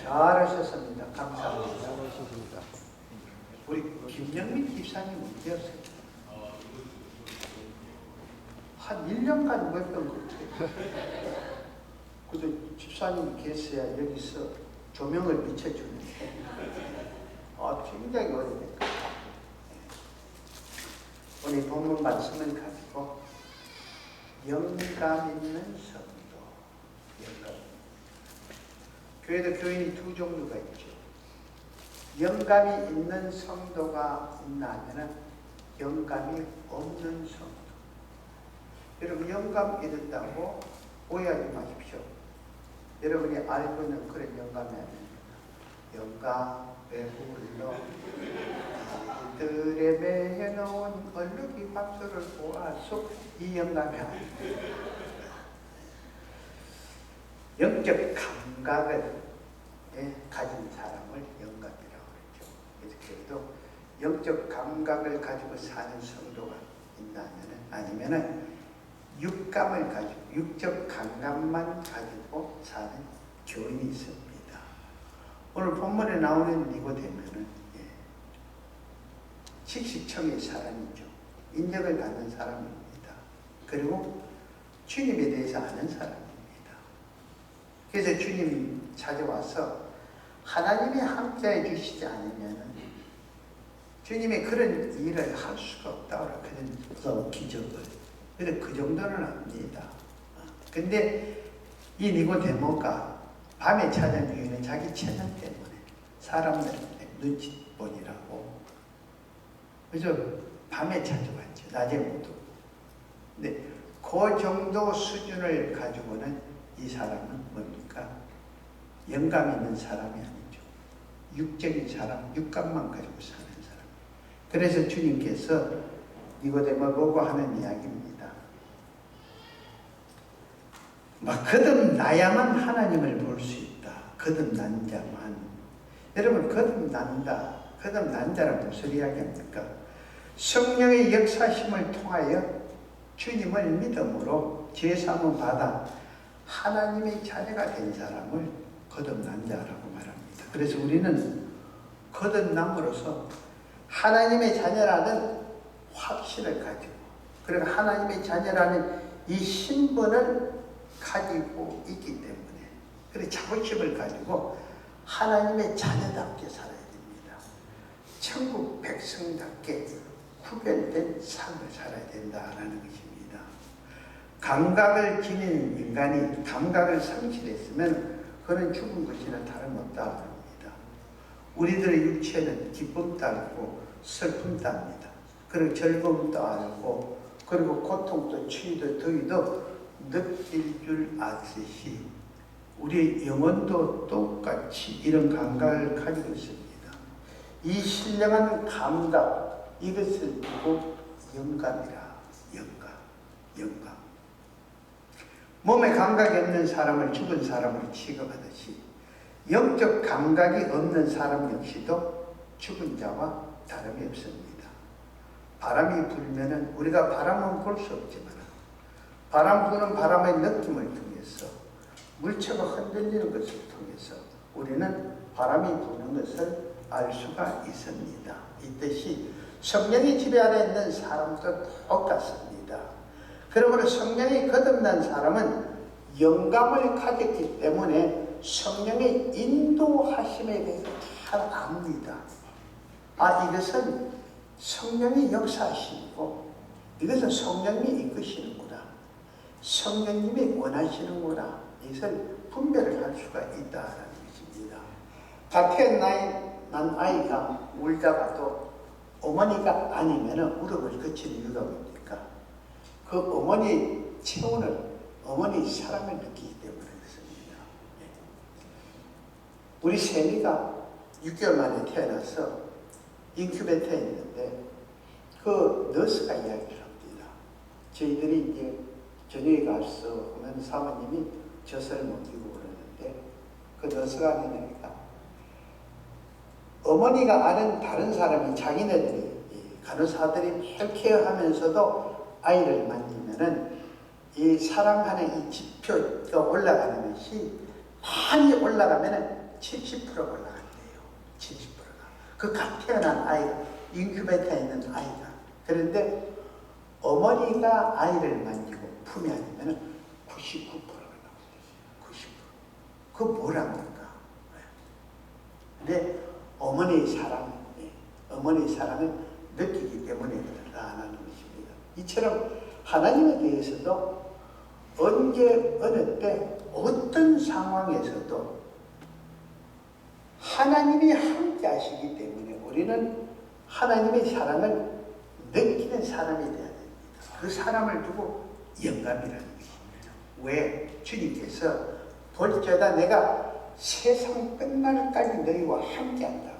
잘하셨습니다. 감사합니다. 잘하셨습니다. 우리 김영민 집사님 어디였어요? 한 1년간 모였던 것 같아요. 그래도 집사님이 계셔야 여기서 조명을 비춰주는데 굉장히 오래된 것 같아요. 오늘 본문 말씀을 가지고 영감 있는 성도, 영감. 교회도 교인이 두 종류가 있죠. 영감이 있는 성도가 있나 하면은 영감이 없는 성도. 여러분 영감 있다고 오해하지 마십시오. 여러분이 알고 있는 그런 영감이 아닙니다. 영감에 불러 들에 매여놓은 얼룩이 박수를 보아소, 이 영감이 아닙니다. 영적 감각을 가진 사람을 영감이라고 그랬죠. 그래서 그래도 영적 감각을 가지고 사는 성도가 있다면은, 아니면은 육감을 가지고, 육적 감각만 가지고 사는 교인이 있습니다. 오늘 본문에 나오는 니고데모는 칙식청의 사람이죠. 인정을 받는 사람입니다. 그리고 주님에 대해서 아는 사람입니다. 그래서 주님이 찾아와서 하나님이 함께해 주시지 않으면 주님이 그런 일을 할 수가 없다고 그런 기적을. 그래서 그 정도는 압니다. 근데 이 니고데모가 밤에 찾아온 이유는 자기 체면 때문에, 사람들 눈치본이라고. 그래서 밤에 찾아왔죠. 낮에 못 오고. 근데 그 정도 수준을 가지고는 이 사람은 뭡니까? 영감 있는 사람이 아니죠. 육적인 사람, 육감만 가지고 사는 사람. 그래서 주님께서 니고데모 보고 하는 이야기입니다. 거듭나야만 하나님을 볼 수 있다. 거듭난 자만. 여러분, 거듭난다. 거듭난 자는 무슨 이야기입니까? 성령의 역사심을 통하여 주님을 믿음으로 죄사함을 받아 하나님의 자녀가 된 사람을 거듭난 자라고 말합니다. 그래서 우리는 거듭남으로써 하나님의 자녀라는 확신을 가지고, 그리고 하나님의 자녀라는 이 신분을 가지고 있기 때문에, 그리고 자부심을 가지고 하나님의 자녀답게 살아야 됩니다. 천국 백성답게 구별된 삶을 살아야 된다는 것입니다. 감각을 지닌 인간이 감각을 상실했으면 그는 죽은 것이나 다름없다고 합니다. 우리들의 육체는 기쁨도 알고 슬픔도 압니다. 그리고 즐거움도 알고, 그리고 고통도 추위도 더위도 느낄 줄 아듯이 우리의 영혼도 똑같이 이런 감각을 가지고 있습니다. 이 신령한 감각, 이것을 두고 영감이라. 영감. 몸에 감각이 없는 사람을 죽은 사람으로 취급하듯이 영적 감각이 없는 사람 역시도 죽은 자와 다름이 없습니다. 바람이 불면은 우리가 바람은 볼 수 없지만 바람 부는 바람의 느낌을 통해서, 물체가 흔들리는 것을 통해서 우리는 바람이 부는 것을 알 수가 있습니다. 이 뜻이 성령이 지배 아래 있는 사람도 똑같습니다. 그러므로 성령이 거듭난 사람은 영감을 가졌기 때문에 성령의 인도하심에 대해서 잘 압니다. 이것은 성령이 역사하시고 이것은 성령이 이끄시는구나, 성령님이 원하시는구나, 이것을 분별을 할 수가 있다는 것입니다. 같은 난 아이가 울다가도 어머니가 아니면 울음을 그치는 이유가 뭡니까? 그 어머니 체온을, 어머니 사랑을 느끼기 때문에 그렇습니다. 우리 세미가 6개월 만에 태어나서 인큐베이터에 있는데 그 너스가 이야기를 합니다. 저희들이 이제 저녁에 가서 하면 사모님이 젖을 먹이고 그러는데 그 너스가 하니까 어머니가 아는 다른 사람이, 자기네들이, 간호사들이 헬케어하면서도 아이를 만지면은 이 사랑하는 이 지표가 올라가는 것이 많이 올라가면은 70%가 올라간대요. 70%가. 그 갓 태어난 아이가, 인큐베이터에 있는 아이가. 그런데 어머니가 아이를 만지고 품에 안으면 99%가 나온대요. 90%. 그거 뭐랍니까? 근데 어머니의 사랑을 느끼기 때문에 그러라는 것입니다. 이처럼 하나님에 대해서도 언제 어느 때 어떤 상황에서도 하나님이 함께 하시기 때문에 우리는 하나님의 사랑을 느끼는 사람이 되어야 됩니다. 그 사람을 두고 영감이라는 것입니다. 왜? 주님께서 볼지어다 내가 세상 끝날까지 너희와 함께 한다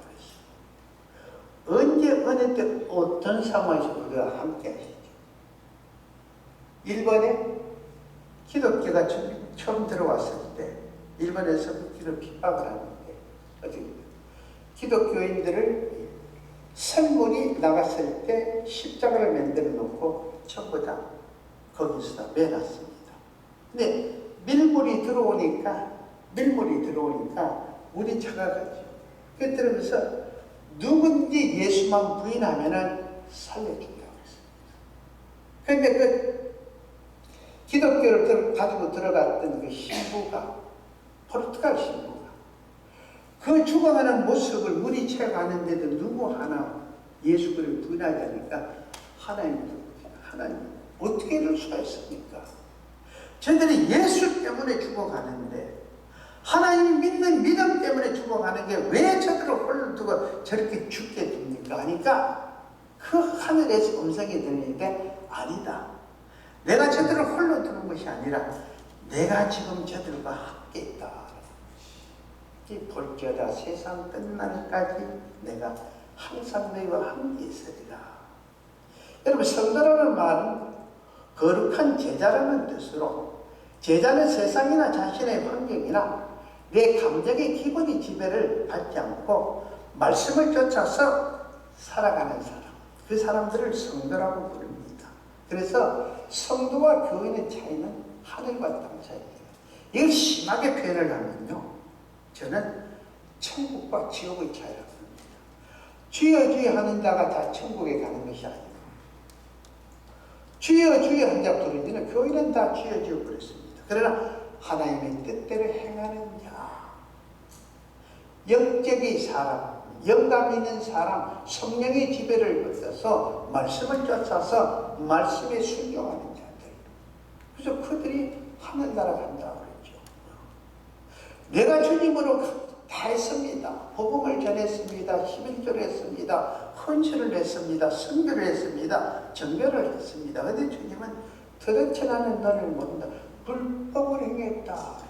그랬어요. 언제 어느 때 어떤 상황에서 우리가 함께 하시죠? 일본에 기독교가 처음 들어왔을 때 일본에서 기독교 핍박을 하는데 어떻게 기독교인들을 설문이 나갔을 때 십자가를 만들어 놓고 전부 다 거기서 매놨습니다. 근데 밀물이 들어오니까 우리 차가 가죠. 그러면서 누군지 예수만 부인하면은 살려준다고 했습니다. 그런데 그 기독교를 가지고 들어갔던 그 신부가, 포르투갈 신부가 그 죽어가는 모습을 물이 채가는데도 누구 하나 예수를 부인하지 않으니까 하나님 어떻게 이럴 수가 있습니까? 저들이 예수 때문에 죽어가는데 하나님 믿는 믿음 때문에 죽어가는 게 왜 저들을 홀로 두고 저렇게 죽게 됩니까? 하니까 그 하늘에서 음성이 들리는데 아니다. 내가 저들을 홀로 두는 것이 아니라 내가 지금 저들과 함께 있다. 볼지어다 세상 끝날까지 내가 항상 너희와 함께 있으리라. 여러분, 성도라는 말은 거룩한 제자라는 뜻으로 제자는 세상이나 자신의 환경이나 내 감정의 기본이 지배를 받지 않고 말씀을 쫓아서 살아가는 사람, 그 사람들을 성도라고 부릅니다. 그래서 성도와 교인의 차이는 하늘과 땅 차이입니다. 이걸 심하게 표현을 하면요, 저는 천국과 지옥의 차이라고 합니다. 주여 주여 하는 자가 다 천국에 가는 것이 아니고 주여 주여 한 자 부르짖는 교인은 다 주여 주여 그랬습니다. 그러나 하나님의 뜻대로 행하는 자, 영적인 사람, 영감 있는 사람, 성령의 지배를 받아서 말씀을 쫓아서 말씀에 순종하는 자들, 그래서 그들이 하늘나라 간다고 그랬죠. 내가 주님으로 다 했습니다. 복음을 전했습니다. 11조를 했습니다. 헌신을 했습니다. 선교를 했습니다. 정결을 했습니다. 근데 주님은 도대체 나는 너를 모른다. 불법을 행했다.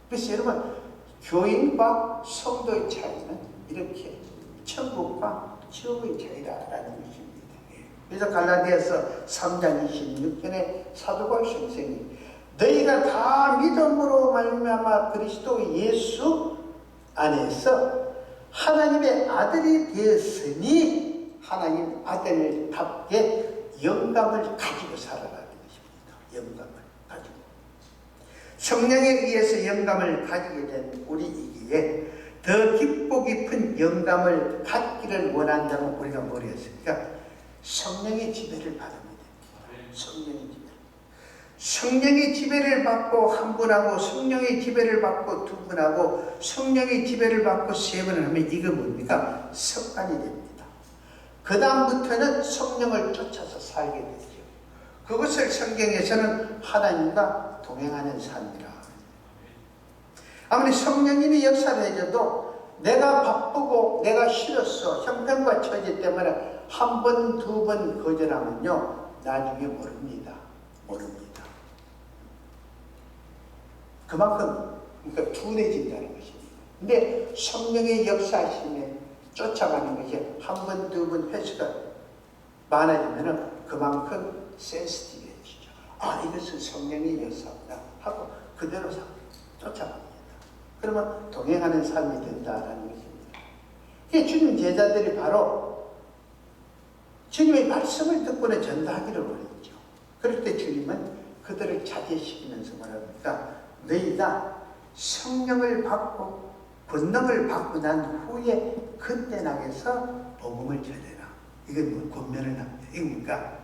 그래서 여러분, 교인과 성도의 차이는 이렇게 천국과 지옥의 차이라는 것입니다. 그래서 갈라디아서 3장 26절에 사도 바울 선생이 너희가 다 믿음으로 말미암아 그리스도 예수 안에서 하나님의 아들이 되었으니 하나님 아들답게 영감을 가지고 살아가는 것입니다. 영감을 가지고. 성령에 의해서 영감을 가지게 된 우리이기에 더 깊고 깊은 영감을 갖기를 원한다면 우리가 뭘 했습니까? 성령의 지배를 받으면 됩니다. 성령의 지배. 성령의 지배를 받고 한 분하고 성령의 지배를 받고 두 분하고 성령의 지배를 받고 세 번을 하면 이거 뭡니까? 습관이 됩니다. 그 다음부터는 성령을 쫓아서 살게 되죠. 그것을 성경에서는 하나님과 동행하는 삶이라. 아무리 성령님이 역사를 해줘도 내가 바쁘고 내가 싫었어, 형편과 처지 때문에 한 번, 두 번 거절하면요, 나중에 모릅니다. 그만큼 그러니까 둔해진다는 것입니다. 근데 성령의 역사심에 쫓아가는 것이 한 번, 두 번 횟수가 많아지면 그만큼 센시티브해지죠. 아, 이것은 성령의 역사구나 하고 그대로 쫓아갑니다. 그러면 동행하는 삶이 된다는 것입니다. 주님 제자들이 바로 주님의 말씀을 듣고는 전도하기를 원했죠. 그럴 때 주님은 그들을 자제시키면서 말합니까? 너희가 성령을 받고 권능을 받고 난 후에 그때 나가서 복음을 전해라. 이건 뭐 권면을 합니다. 그러니까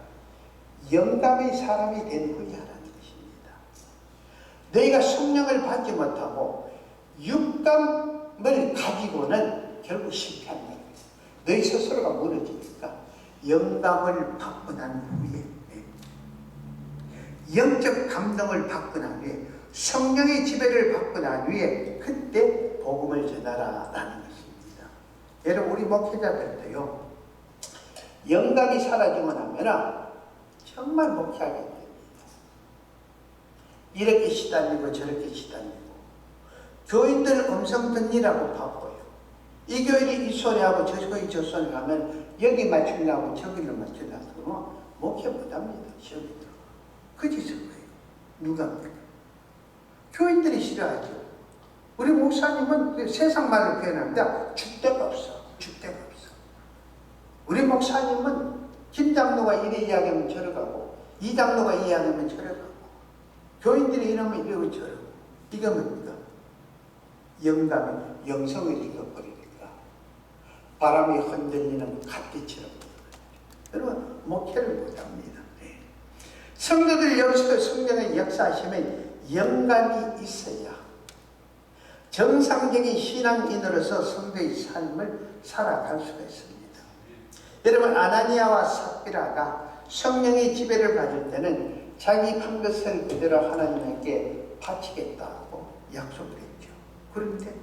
영감의 사람이 된 후에 하라는 것입니다. 너희가 성령을 받지 못하고 육감을 가지고는 결국 실패한다. 너희 스스로가 무너지니까 영감을 받고 난 후에 영적 감동을 받고 난 후에 성령의 지배를 받고 난 후에 그때 복음을 전하라라는 것입니다. 여러분 우리 목회자들도요 영감이 사라지고 나면 정말 목회하게 됩니다. 이렇게 시달리고 저렇게 시달리고 교인들 음성 듣느라고 바빠요. 이 교인이 이 소리하고 저 교인이 저 소리 하면 여기 맞추려고 저기를 맞추려고 그러면 목회 못합니다. 시험에 들어가. 그 짓을 거예요. 누가 합니까? 교인들이 싫어하죠. 우리 목사님은 세상 말을 표현합니다. 줏대가 없어. 줏대가 없어. 우리 목사님은 김 장로가 이래 이야기하면 저러 가고 이 장로가 이야기하면 저러 가고 교인들이 이러면 이러고 저러고 이게 뭡니까? 영감이 영성을 잃어버리니까 바람이 흔들리는 갓대처럼 여러분 목회를 못합니다. 네. 성도들 여기서 성령의 역사하심에 영감이 있어야 정상적인 신앙인으로서 성도의 삶을 살아갈 수가 있습니다. 여러분 아나니아와 삽비라가 성령의 지배를 받을 때는 자기 판 것을 그대로 하나님께 바치겠다고 약속을 했죠. 그런데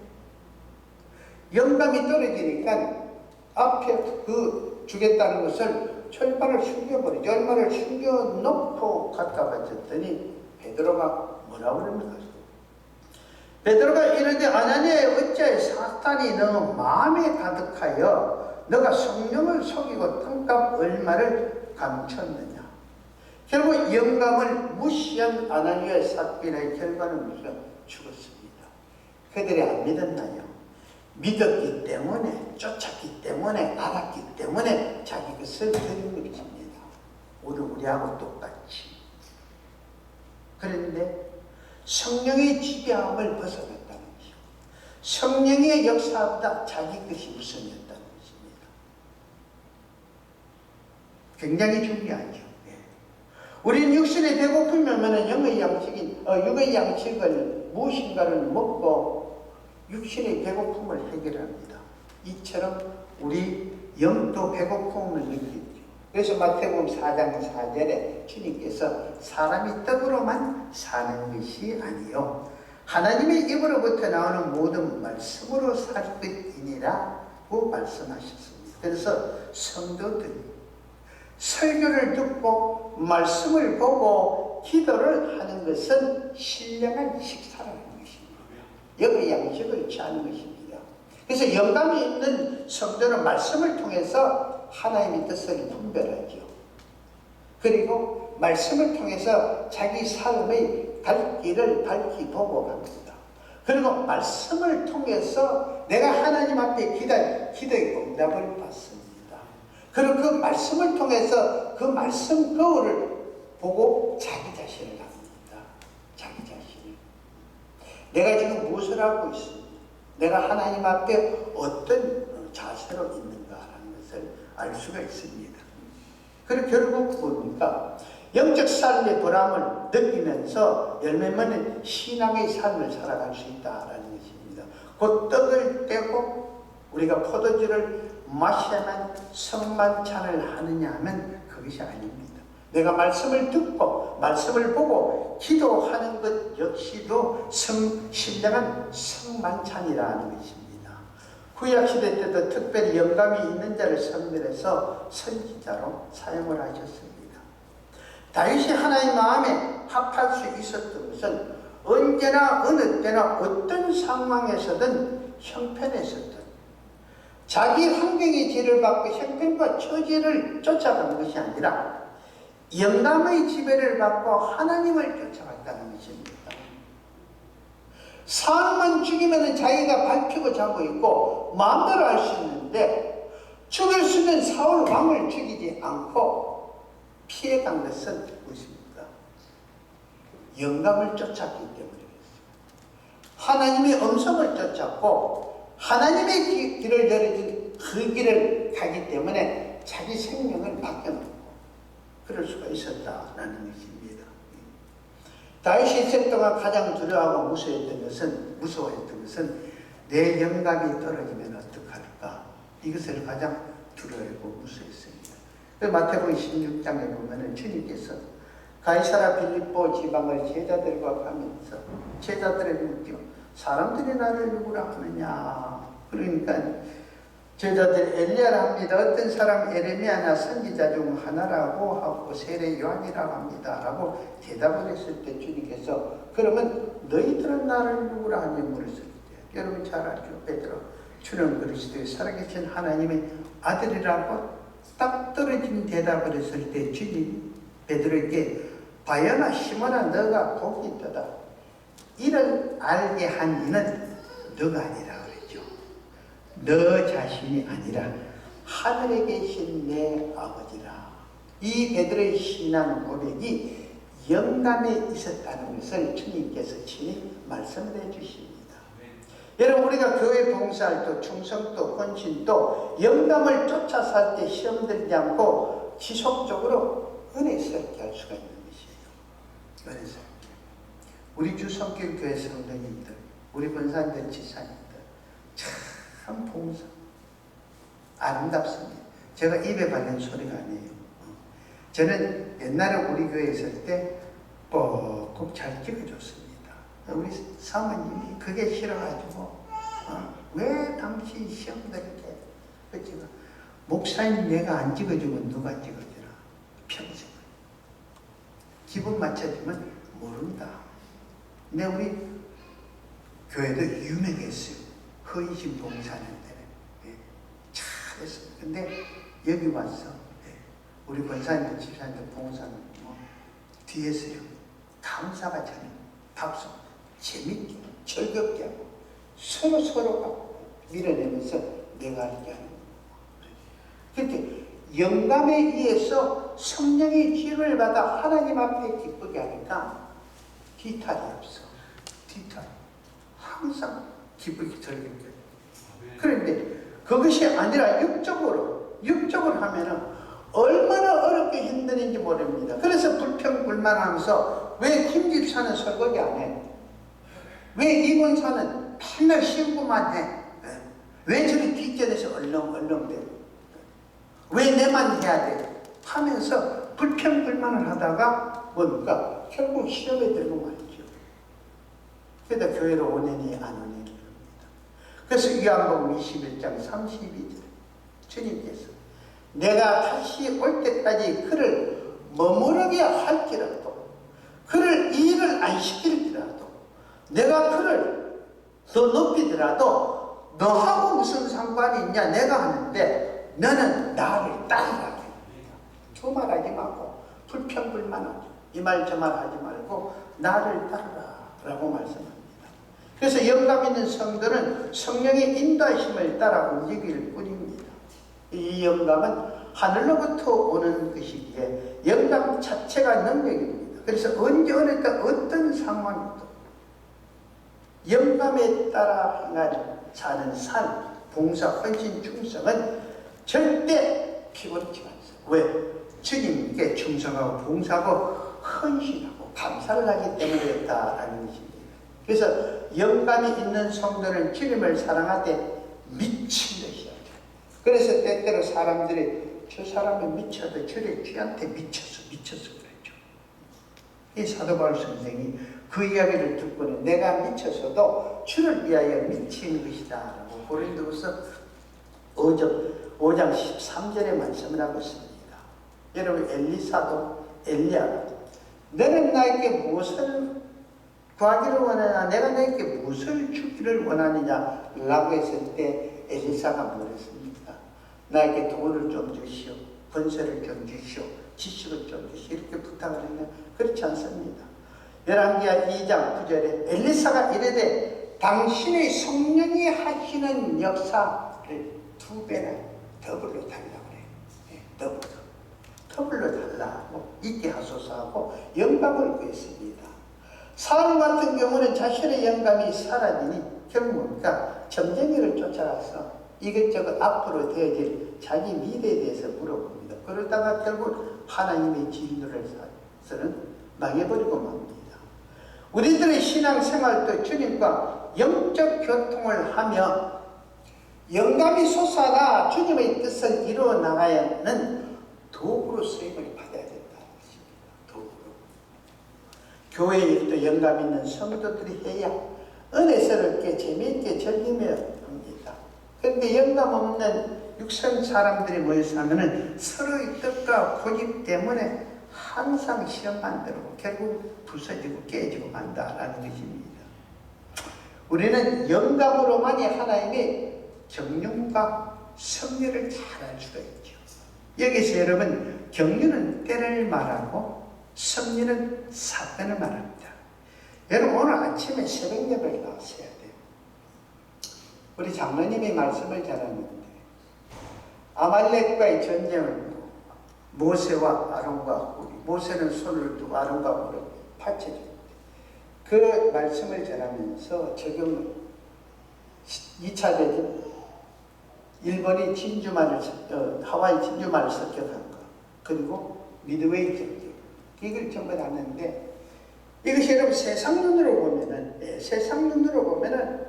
영감이 떨어지니까 앞에 그 주겠다는 것을 철판을 숨겨버리죠. 얼마를 숨겨놓고 갖다 바쳤더니 베드로가 뭐라고 그럽니까? 베드로가 이르되 아나니아여 어찌하여 사탄이 너 마음에 가득하여 너가 성령을 속이고 땅값 얼마를 감췄느냐. 결국 영감을 무시한 아나니아의 삽비라의 결과는 무슨 죽었습니다. 그들이 안 믿었나요? 믿었기 때문에 쫓았기 때문에 알았기 때문에 자기 것을 드린 것입니다. 오늘 우리하고 똑같이. 그런데 성령의 지배함을 벗어났다는 것이고 성령의 역사보다 자기 것이 우선이었다는 것입니다. 굉장히 중요하죠. 우리는 육신에 배고프면 영의 양식인 육의 양식을 무엇인가를 먹고 육신의 배고픔을 해결합니다. 이처럼 우리 영도 배고픔을 느끼죠. 그래서 마태복음 4장 4절에 주님께서 사람이 떡으로만 사는 것이 아니요 하나님의 입으로부터 나오는 모든 말씀으로 살 것이니라고 말씀하셨습니다. 그래서 성도들이 설교를 듣고 말씀을 보고 기도를 하는 것은 신령한 식사라는 것입니다. 여기 양식을 취하는 것입니다. 그래서 영감이 있는 성도는 말씀을 통해서 하나님의 뜻을 분별하죠. 그리고 말씀을 통해서 자기 삶의 갈 길을 밝히 보고 갑니다. 그리고 말씀을 통해서 내가 하나님 앞에 기도의 응답을 받습니다. 그리고 그 말씀을 통해서 그 말씀 거울을 보고 자기 자신을 합니다. 자기 자신을. 내가 지금 무엇을 하고 있습니다. 내가 하나님 앞에 어떤 자세로 있는가라는 것을 알 수가 있습니다. 그리고 결국 뭡니까? 영적 삶의 보람을 느끼면서 열매 맺는 신앙의 삶을 살아갈 수 있다라는 것입니다. 곧 떡을 떼고 우리가 포도주를 마셔야만 성만찬을 하느냐 하면 그것이 아닙니다. 내가 말씀을 듣고 말씀을 보고 기도하는 것 역시도 신령한 성만찬이라는 것입니다. 구약시대 때도 특별히 영감이 있는 자를 선별해서 선지자로 사용을 하셨습니다. 다윗이 하나님 마음에 합할 수 있었던 것은 언제나 어느 때나 어떤 상황에서든 형편에서든 자기 환경의 지혜를 받고 형편과 처지를 쫓아가는 것이 아니라 영감의 지배를 받고 하나님을 쫓아갔다는 것입니다. 사울만 죽이면 자기가 밟히고 자고 있고 마음대로 할 수 있는데 죽일 수 있는 사울 왕을 죽이지 않고 피해간 것은 무엇입니까? 영감을 쫓았기 때문이겠습니다. 하나님의 음성을 쫓았고 하나님의 길을 열어준 그 길을 가기 때문에 자기 생명을 맡겨놓고 그럴 수가 있었다라는 것입니다. 다윗이 인생 동안 가장 두려워하고 무서워했던 것은 내 영광이 떨어지면 어떡할까? 이것을 가장 두려워하고 무서워했습니다. 마태복음 16장에 보면은 주님께서 가이사라 빌립보 지방을 제자들과 가면서 제자들에게 묻죠. 사람들이 나를 누구라 하느냐? 그러니까 제자들 엘리야라 합니다. 어떤 사람 에레미야나 선지자 중 하나라고 하고 세례 요한이라고 합니다. 라고 대답을 했을 때 주님께서 그러면 너희들은 나를 누구라 하냐 물었을 때 여러분 잘 알죠. 베드로 주는 그리스도의 살아계신 하나님의 아들이라고 딱 떨어진 대답을 했을 때 주님 베드로에게 바요나 시몬아 너가 복이 있도다. 이를 알게 한 이는 너가 아니라 그랬죠. 너 자신이 아니라 하늘에 계신 내 아버지라. 이 베드로의 신앙 고백이 영감에 있었다는 것을 주님께서 친히 말씀을 해주십니다. 여러분 우리가 교회 봉사할 때 충성도 헌신도 영감을 쫓아 살 때 시험 들지 않고 지속적으로 은혜스럽게 할 수가 있는 것이에요. 은혜스럽게. 우리 주성길교회 성도님들, 우리 권사님들, 지사님들 참 봉사 아름답습니다. 제가 입에 바른 소리가 아니에요. 저는 옛날에 우리 교회에 있을 때 꼭 잘 찍어줬습니다. 우리 사모님이 그게 싫어가지고 왜 당신 시험들 때 찍어? 목사님 내가 안 찍어주면 누가 찍어주나? 평생 기분 맞춰주면 모른다. 근데 우리 교회도 유명했어요. 허이신 봉사하는 데는 잘했어요. 근데 여기 와서 우리 권사님들 집사님들 봉사는 뒤에서요 감사가 저는 박수 재밌게 즐겁게 하고 서로가 밀어내면서 내가 알게 하는 거예요. 그렇게 영감에 의해서 성령의 기름을 받아 하나님 앞에 기쁘게 하니까 뒤탈이 없어. 뒤탈 항상 기쁘게 즐겁게. 그런데 그것이 아니라 육적으로 하면은 얼마나 어렵게 힘든지 모릅니다. 그래서 불평불만하면서 왜 김 집사는 설거지 안 해? 왜 이 권사는 맨날 신고만 해? 왜 저리 뒷전에서 얼렁얼렁대? 왜 내만 해야 돼? 하면서 불평불만을 하다가 뭔가 결국 시험에 들고 말이죠. 그러다 교회로 오느니 안 오느니 그럽니다. 그래서 요한복음 21장 32절 주님께서 내가 다시 올 때까지 그를 머무르게 할지라도 그를 일을 안 시킬지라도 내가 그를 더 높이더라도 너하고 무슨 상관이 있냐? 내가 하는데 너는 나를 따르라. 두말하지 말고 불평불만하지 이 말 저 말 하지 말고 나를 따르라 라고 말씀합니다. 그래서 영감 있는 성도는 성령의 인도하심을 따라 움직일 뿐입니다. 이 영감은 하늘로부터 오는 것이기에 영감 자체가 능력입니다. 그래서 언제 어느 때 어떤 상황에도 영감에 따라 행하는 사는 삶, 봉사, 헌신, 충성은 절대 피곤하지 않습니다. 왜? 주님께 충성하고 봉사하고 헌신하고 감사를 하기 때문이었다라는 것입니다. 그래서 영감이 있는 성도는 주님을 사랑하되 미친 듯이 하죠. 그래서 때때로 사람들이 저 사람은 미쳐도 저래 쥐한테 미쳐서 그랬죠. 이 사도 바울 선생이 그 이야기를 듣고는 내가 미쳐서도 주를 위하여 미친 것이다 라고 고린도후서 5장 13절에 말씀을 하고 있습니다. 여러분 엘리야 너는 나에게 무엇을 구하기를 원하냐? 내가 너에게 무엇을 주기를 원하느냐? 라고 했을 때 엘리사가 뭐랬습니까? 나에게 돈을 좀 주시오, 권세를 좀 주시오, 지식을 좀 주시오 이렇게 부탁을 했냐? 그렇지 않습니다. 열왕기하 2장 9절에 엘리사가 이르되 당신의 성령이 하시는 역사를 2배나 더블로 달라고 그래요. 더블로 달라고 있게 하소서 하고 영감을 구했습니다. 사울 같은 경우는 자신의 영감이 사라지니 결국 뭡니까? 점쟁이를 쫓아가서 이것저것 앞으로 되어질 자기 미래에 대해서 물어봅니다. 그러다가 결국 하나님의 진노를 망해버리고 맙니다. 우리들의 신앙생활도 주님과 영적 교통을 하며 영감이 솟아나 주님의 뜻을 이루어 나가야는 도구로 쓰임을 받아야 된다는 것입니다. 도구로. 교회 일도 영감 있는 성도들이 해야 은혜스럽게 재미있게 즐기며 합니다. 그런데 영감 없는 육성 사람들이 모여서 하면은 서로의 뜻과 고집 때문에 항상 시험만 들고 결국 부서지고 깨지고 만다라는 것입니다. 우리는 영감으로만이 하나님의 경륜과 섭리를 잘 알 수가 있죠. 여기서 여러분, 경륜은 때를 말하고 섭리는 사건을 말합니다. 여러분, 오늘 아침에 새벽 예배를 나왔어야 돼요. 우리 장로님이 말씀을 잘하는데 아말렉과의 전쟁을 모세와 아론과 우리 모세는 손을 두고 아론과 우리 파채줬는데 그 말씀을 전하면서 적용을 2차 대전 일본이 하와이 진주만을 습격한 거 그리고 미드웨이 전쟁 이걸 전부 하는데 이것이 여러분 세상 눈으로 보면은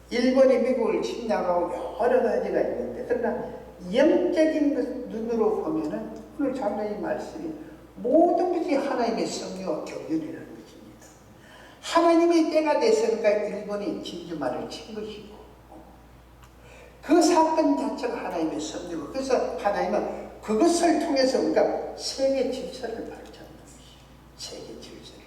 일본이 미국을 침략하고 여러 가지가 있는데 그러나 영적인 눈으로 보면은 오늘 장로님 말씀이 모든 것이 하나님의 섭리와 경륜이라는 것입니다. 하나님의 때가 됐으니까 일본이 진주만을 친 것이고 그 사건 자체가 하나님의 섭리고 그래서 하나님은 그것을 통해서 우리가 세계 질서를 발전하는 것이에요. 세계 질서를.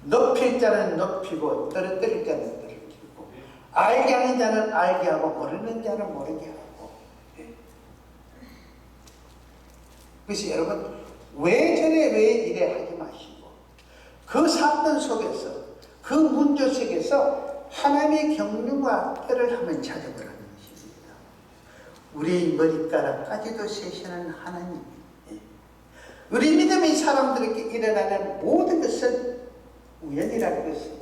높일 자는 높이고 떨어뜨릴 자는 떨어뜨리고 알게 하는 자는 알게 하고 모르는 자는 모르게 하고 그래서 여러분 왜 이래 하지 마시고 그 사건 속에서 그 문제 속에서 하나님의 경륜과 때를 한번 찾아보라는 것입니다. 우리 머리카락까지도 세시는 하나님 우리 믿음의 사람들에게 일어나는 모든 것은 우연이라는 것은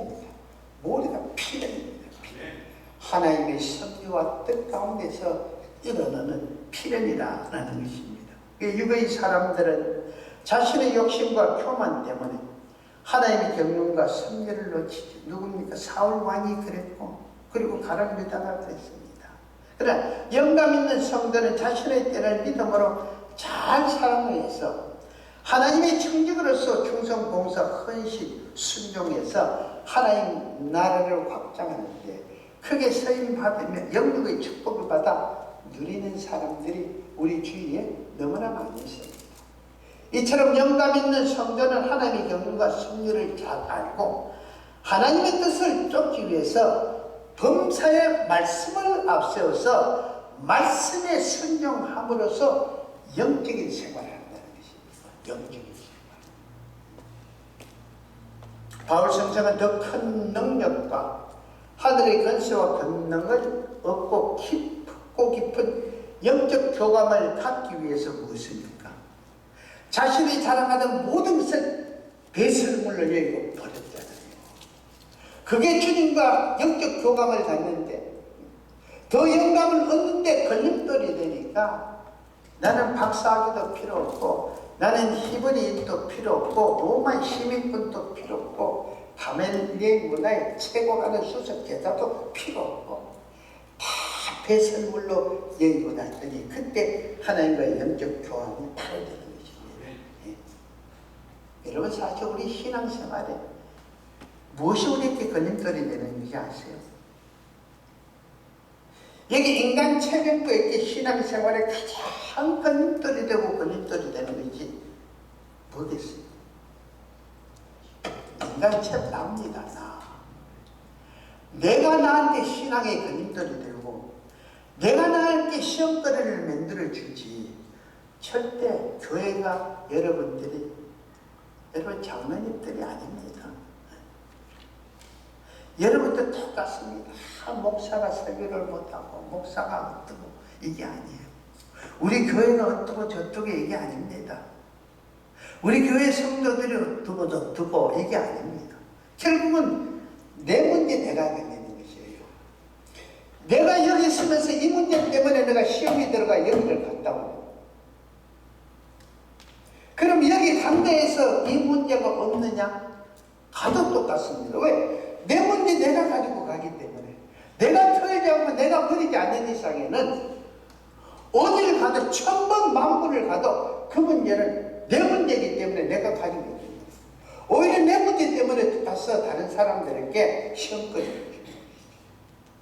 모두가 필연입니다. 하나님의 섭리와 뜻 가운데서 일어나는 필연이라는 것입니다. 유대의 사람들은 자신의 욕심과 교만 때문에 하나님의 경륜과 섭리를 놓치지. 누굽니까? 사울 왕이 그랬고 그리고 가룟 유다가 그랬습니다. 그러나 영감 있는 성도는 자신의 때를 믿음으로 잘 사랑해서 하나님의 청직으로서 충성, 봉사, 헌신, 순종해서 하나님 나라를 확장하는데 크게 서임받으며 영육의 축복을 받아 누리는 사람들이 우리 주위에 너무나 많이 있습니다. 이처럼 영감 있는 성도는 하나님의 경륜과 섭리를 잘 알고 하나님의 뜻을 쫓기 위해서 범사의 말씀을 앞세워서 말씀에 순종함으로써 영적인 생활을 한다는 것입니다. 영적인 생활. 바울 성령은 더 큰 능력과 하늘의 권세와 권능을 얻고 깊고 깊은 영적 교감을 갖기 위해서 무엇입니까? 자신이 자랑하던 모든 것을 배설물로 여기고 버렸잖아요. 그게 주님과 영적 교감을 갖는데 더 영감을 얻는데 걸림돌이 되니까 나는 박사학위도 필요 없고 나는 히브리인도 필요 없고 로마 시민권도 필요 없고 가멜리엘 문화의 최고가는 수석 제자도 필요 없고 다 배설물로 여기고 났더니 그때 하나님과의 영적 교감이 바로되는 것입니다. 예. 여러분 사실 우리 신앙생활에 무엇이 우리에게 걸림돌이 되는지 아세요? 여기 인간 체면도에게 신앙생활에 가장 걸림돌이 되고 걸림돌이 되는 것이 뭐겠어요? 인간 체면 납니다. 나. 내가 나한테 신앙의 걸림돌이 되고 내가 나한테 시험거리를 만들어 주지 절대 교회가 여러분 장로님들이 아닙니다. 여러분도 똑같습니다. 목사가 설교를 못하고 목사가 어떠고 이게 아니에요. 우리 교회가 어떠고 저떠고 이게 아닙니다. 우리 교회 성도들이 어떠고 저떠고 이게 아닙니다. 결국은 내 문제 내가 해내는 것이에요. 내가 여기 있으면서 이 문제 때문에 내가 시험에 들어가 여기를 갔다고. 그럼 여기 상대에서 이 문제가 없느냐? 가도 똑같습니다. 왜? 내 문제 내가 가지고 가기 때문에. 내가 털지 않고 내가 버리지 않는 이상에는 어딜 가도 천번 만번을 가도 그 문제는 내 문제이기 때문에 내가 가지고 있습니다. 오히려 내 문제 때문에 가서 다른 사람들에게 시험거리를 줍니다.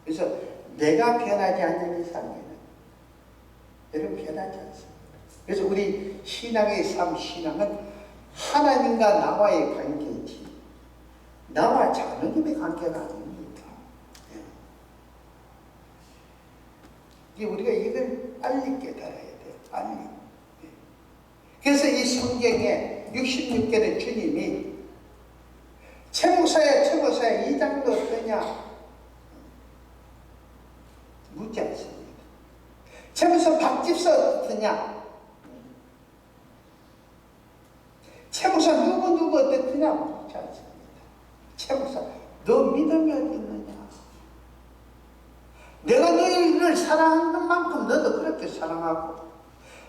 그래서 내가 변하지 않는 이상에는 여러분 변하지 않습니다. 그래서 우리 신앙의 삶, 신앙은 하나님과 나와의 관계이지 나와 자녀님의 관계가 아닙니다. 이게 우리가 이걸 빨리 깨달아야 돼요. 빨리. 그래서 이 성경에 66개는 주님이 최목사야 최목사야 이 장도 어떠냐 묻지 않습니다. 최목사 박집사 어떻냐 최목사 누구 어떻냐 묻지 않습니다. 최목사 너 믿음이 어디 있느냐 내가 너희를 사랑하는 만큼 너도 그렇게 사랑하고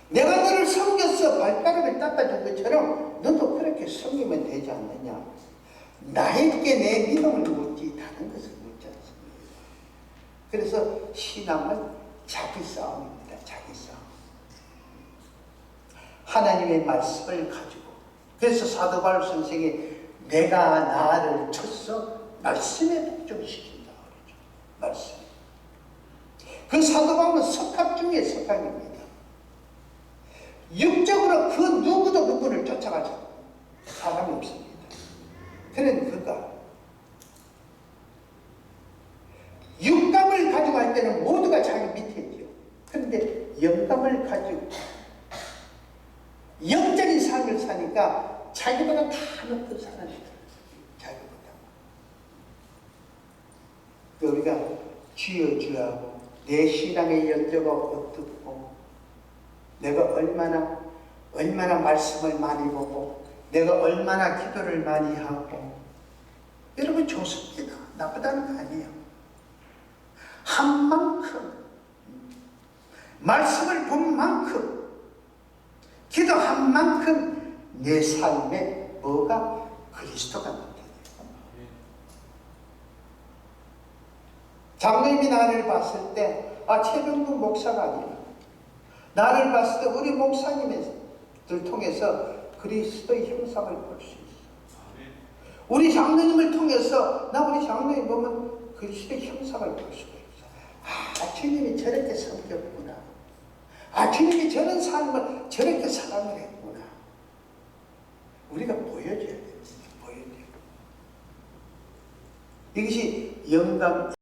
내가 너를 섬겨서 발가락을 닦아준 것처럼 너도 그렇게 섬기면 되지 않느냐. 나에게 내 믿음을 묻지 다른 것을 묻지 않습니다. 그래서 신앙은 자기 싸움입니다. 자기 싸움. 하나님의 말씀을 가지고 그래서 사도 바울 선생이 내가 나를 쳤어 말씀에 복종시킨다 그러죠. 말씀. 그 사도 바울은 석학 중에 석학입니다. 육적으로 그 누구도 그분을 쫓아가지 사람이 없습니다. 그는 그가 육감을 가지고 할 때는 모두가 자기 밑에지요. 그런데 영감을 가지고 영적인 삶을 사니까 자기보다 다 높은 사람이 있어요. 자기보다. 우리가 주여 주여 하고 내 신앙의 연조가 어떻고 내가 얼마나 말씀을 많이 보고 내가 얼마나 기도를 많이 하고 여러분 좋습니다. 나쁘다는 거 아니에요. 한 만큼 말씀을 본 만큼 기도한 만큼 내 삶에 뭐가 그리스도가 나타나요. 장로님이 나를 봤을 때 최병국 목사가 아니라 나를 봤을 때 우리 목사님들 통해서 그리스도의 형상을 볼 수 있어. 우리 장로님을 통해서 우리 장로님 보면 그리스도의 형상을 볼 수가 있어. 주님이 저렇게 섬겼구나. 주님이 저런 삶을 저렇게 사랑을 했구나. 우리가 보여줘야 됩니다. 보여줘야 돼요. 이것이 영감